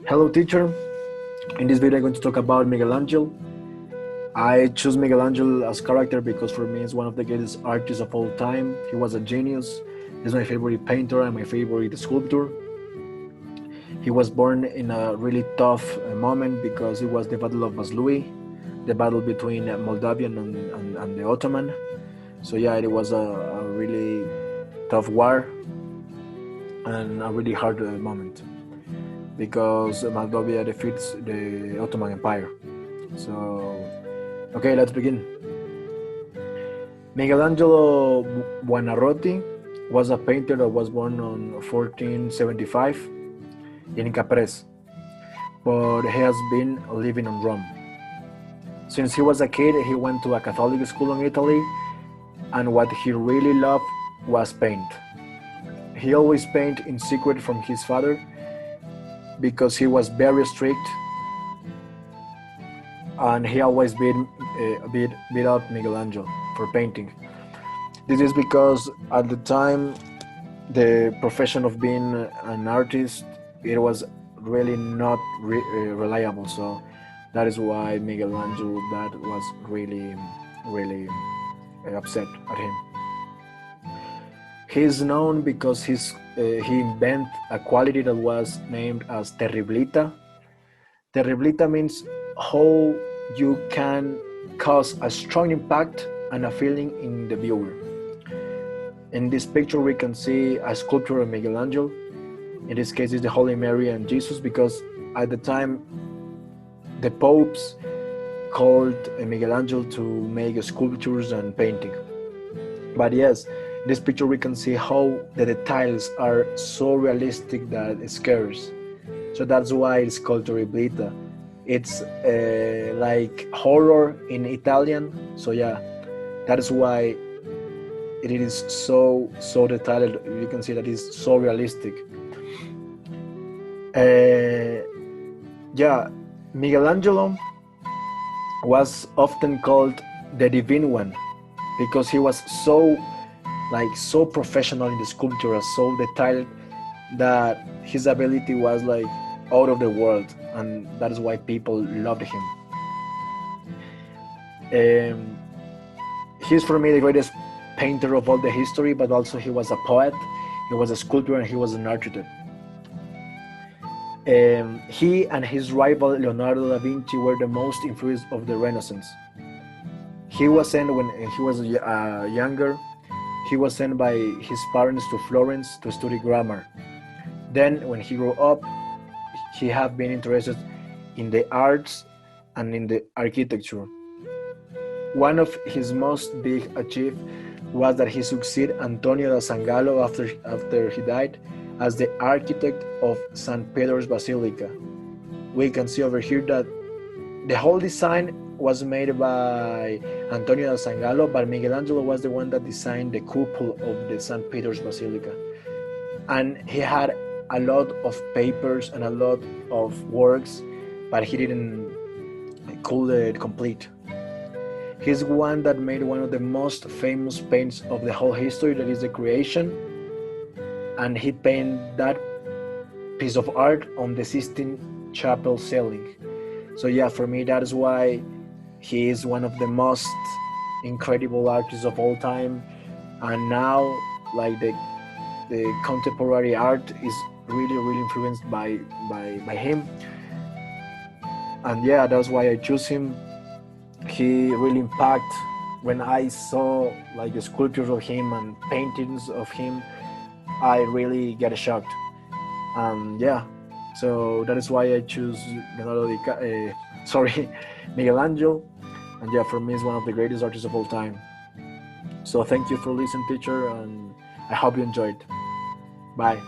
Hello teacher, in this video I'm going to talk about Michelangelo. I choose Michelangelo as character because for me he's one of the greatest artists of all time. He was a genius, he's my favorite painter and my favorite sculptor. He was born in a really tough moment because it was the Battle of Vaslui, the battle between Moldavian and the Ottoman. So yeah, it was a really tough war and a really hard moment because Moldavia defeats the Ottoman Empire. So, okay, let's begin. Michelangelo Buonarroti was a painter that was born on 1475 in Caprese, but he has been living in Rome. Since he was a kid, he went to a Catholic school in Italy, and what he really loved was paint. He always painted in secret from his father because he was very strict, and he always beat up Michelangelo for painting. This is because at the time the profession of being an artist, it was really not reliable. So that is why Michelangelo that was really upset at him. He is known because he invented a quality that was named as terribilita. Terribilita means how you can cause a strong impact and a feeling in the viewer. In this picture we can see a sculpture of Michelangelo. In this case it's the Holy Mary and Jesus, because at the time the popes called Michelangelo to make sculptures and painting. But yes, in this picture we can see how the details are so realistic that it scares. So that's why it's called Terribilita. It's like horror in Italian. So yeah, that is why it is so detailed. You can see that it's so realistic. Yeah, Michelangelo was often called the Divine One because he was so professional in the sculpture, so detailed, that his ability was like out of the world, and that is why people loved him. He's for me the greatest painter of all the history, but also he was a poet, he was a sculptor, and he was an architect. He and his rival Leonardo da Vinci were the most influenced of the Renaissance. He was sent when he was younger. He was sent by his parents to Florence to study grammar. Then, when he grew up, he had been interested in the arts and in the architecture. One of his most big achievements was that he succeeded Antonio da Sangallo after he died as the architect of St. Peter's Basilica. We can see over here that the whole design was made by Antonio da Sangallo, but Michelangelo was the one that designed the cupola of the St. Peter's Basilica. And he had a lot of papers and a lot of works, but he didn't complete. He's one that made one of the most famous paints of the whole history, that is the Creation, and he painted that piece of art on the Sistine Chapel ceiling. So yeah, for me that is why he is one of the most incredible artists of all time. And now like the contemporary art is really influenced by him. And yeah, that's why I choose him. He really impacted. When I saw like the sculptures of him and paintings of him, I really get shocked. Yeah, so that is why I choose Michelangelo. And yeah, for me he's one of the greatest artists of all time. So thank you for listening teacher, and I hope you enjoyed. Bye.